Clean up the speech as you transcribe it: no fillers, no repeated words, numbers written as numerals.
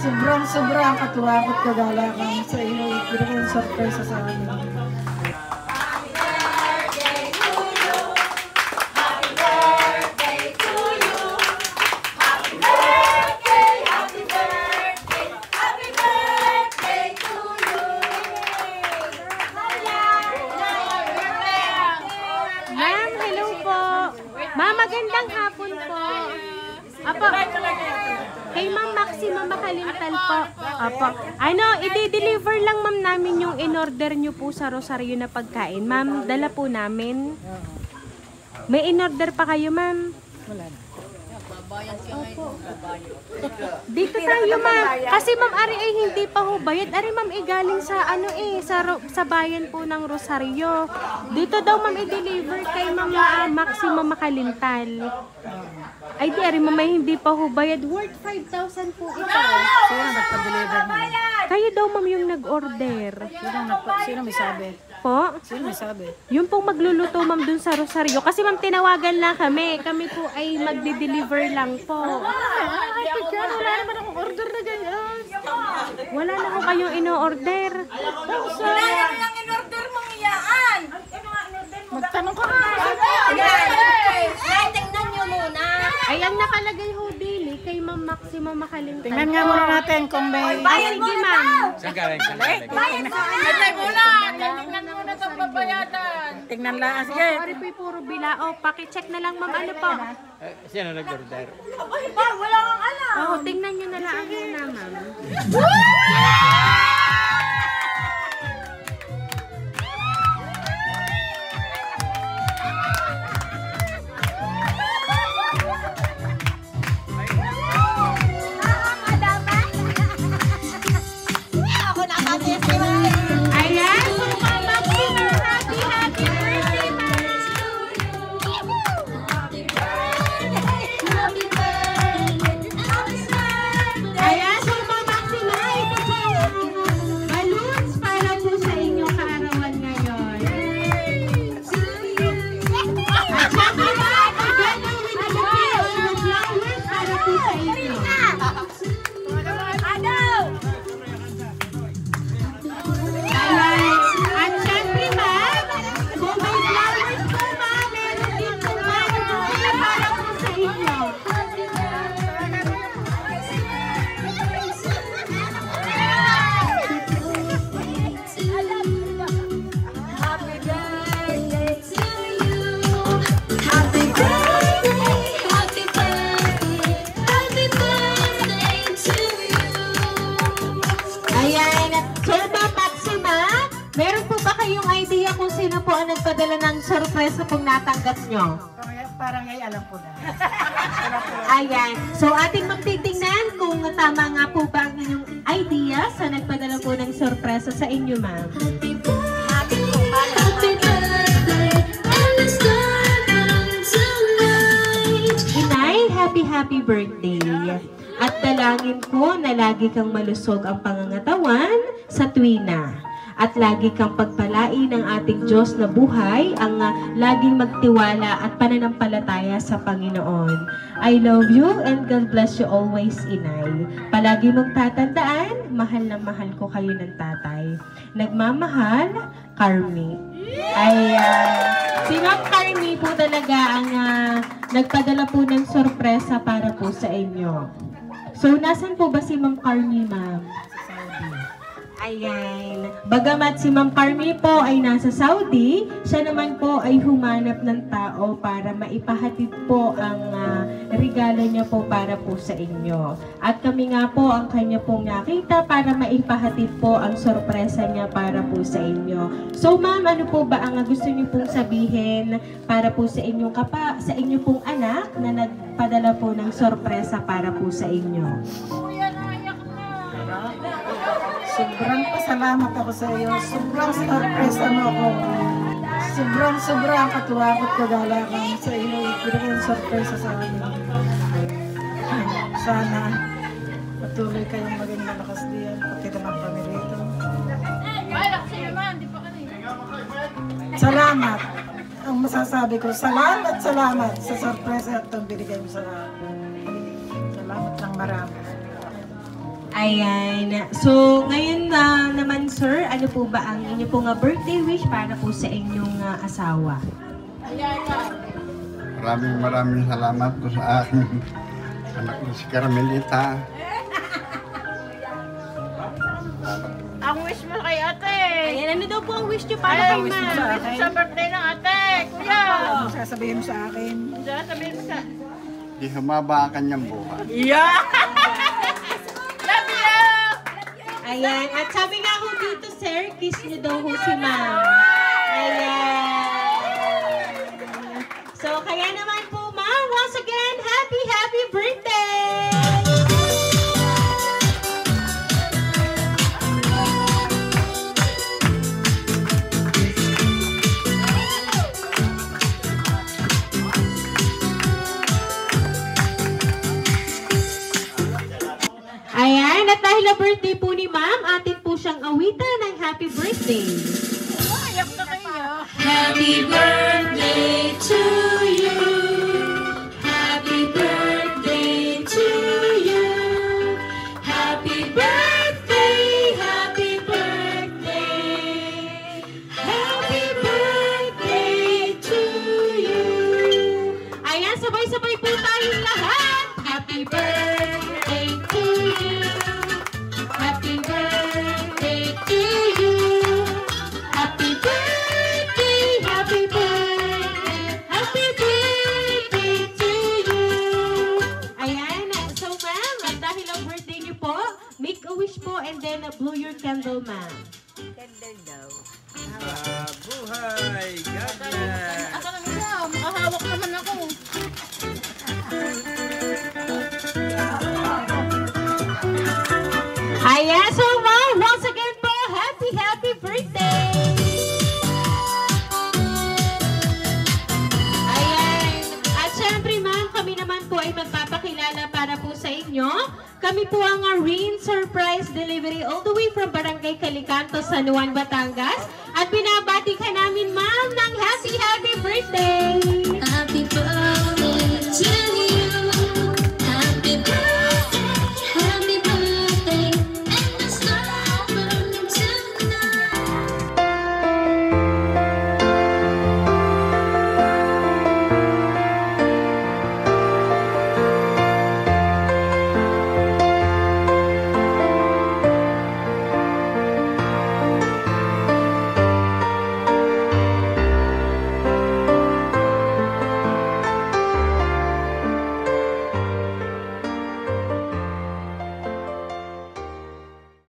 Sobrang katuwa at kagala kami sa iyo. Pinaging surprise sa amin. Magandang hapon po. Apo. Kay Ma'am Maxima Makalintal po. Apo. Ano, i-deliver lang ma'am namin yung in-order nyo po sa Rosario na pagkain. Ma'am, dala po namin. May in-order pa kayo, ma'am? Wala na. Opo. Dito tayo, ma'am. Kasi ma'am, ari ay hindi pa ho bayad. Ari ma'am, galing sa ano sa bayan po ng Rosario. Dito daw ma'am i-deliver kay Ma'am Maxima Makalintal. Ay di, ari ma'am, ay hindi pa ho bayad. Worth 5,000 po ito. Sino nagpa-deliver niya? Kayo daw ma'am yung nag-order. Sino may sabi? Po? Sino may sabi? Yung pong magluluto ma'am dun sa Rosario. Kasi ma'am, tinawagan lang kami. Kami po ay magde-deliver lang po. Ay, pagyan, wala naman akong order na ganyan. Wala na ko kayong ino-order. Wala naman ang in-order mong iyaan. Magtanong ka nga. Ay, tingnan nyo muna. Ay, ang nakalagay ho dili kay Ma'am Maxima Makalintal. Tingnan nga muna natin kung may... Ay, sige ma'am. Saan galing? Saan galing? Tingnan muna. Tingnan muna itong babayadan. Tingnan lang. Sige. Sorry po, puro bilao. Pakicheck na lang ma'am. Ano po? Sino nag-order? Wala kang alam. Oo, tingnan nyo na lang muna ma'am. Ayan, so Ma'am Maxima, happy birthday ma'am. Ayan, so Ma'am Maxima, ito po balloons para po sa inyong kaarawan ngayon. At syempre ma'am, together with the bouquet of flowers para po sa inyo. At syempre ma'am, kung may flowers po ma'am, meron din po ma'am para po sa inyo. Ayan, so Ma'am Maxima, meron po ba kayong idea kung sino po ang nagpadala ng sorpresa pong natanggap nyo? Parang ay alam ko na. Ayan, so ating magtitingnan kung tama nga po ba ang inyong idea sa nagpadala po ng sorpresa sa inyo, ma'am. Inay, happy birthday! At dalangin ko na lagi kang malusog ang pangangatawan sa tuwina. At lagi kang pagpalain ng ating Diyos na buhay, ang laging magtiwala at pananampalataya sa Panginoon. I love you and God bless you always, Inay. Palagi mong tatandaan, mahal na mahal ko kayo ng tatay. Nagmamahal, Carmi. Ay, si Ma'am Carmi po talaga ang nagpadala po ng sorpresa para po sa inyo. So, nasan po ba si Ma'am Carmi, ma'am? Ayan. Bagamat si Ma'am Carmi po ay nasa Saudi, siya naman po ay humanap ng tao para maipahatid po ang regalo niya po para po sa inyo. At kami nga po ang kanya pong nakita para maipahatid po ang sorpresa niya para po sa inyo. So ma'am, ano po ba ang gusto niyo pong sabihin para po sa inyong sa inyo pong anak na nagpadala po ng sorpresa para po sa inyo? Sobrang pasalamat ako sa iyo. Sobrang surprise ako. Sobrang katuwa at kagala kami sa iyo. Pinaging surprise sa amin. Sana patuloy kayong maging malakas diyan. Pati naman kami rito. Salamat. Ang masasabi ko, salamat sa surprise at itong binigay mo sa akin. Salamat ng marami. Ayan. So, ngayon naman, sir, ano po ba ang inyo pong birthday wish para po sa inyong asawa? Maraming salamat po sa aking anak na si Carmelita. Ang wish mo kay ate. Ayan, ano daw po ang wish nyo para kay Wish mo ma'am? sa birthday ng ate. Kuya. Ano sasabihin mo sa akin? Sabihin mo sa... Di humaba ang kanyang buhay. Yeah! Love you! Ayan. At sabi nga ho dito, sir, kiss nyo daw ho si ma'am. Ayan. So, kaya naman po, ma'am, once again, happy birthday! Ayan, at dahil na birthday po ni ma'am, atin po siyang awitan ng happy birthday. Ayak na kayo. Happy birthday to you. Happy birthday to you. Happy birthday, happy birthday. Happy birthday to you. Ayan, sabay-sabay po tayong lahat. Happy birthday to you. Happy birthday to you. Happy birthday, happy birthday to you. Ayan, so ma'am, at dahil ang birthday niyo po, make a wish po and then blow your candle, ma'am. Buhay! God bless! Ako lang isa. Makahawak naman ako. Ayan, so ma'am, once again po, happy birthday! Ayan, at syempre ma'am, kami naman po ay magpapakilala para po sa inyo. Kami po ang Rain Surprise Delivery all the way from Barangay Calicanto, San Juan, Batangas. At binabati ka namin ma'am ng happy birthday!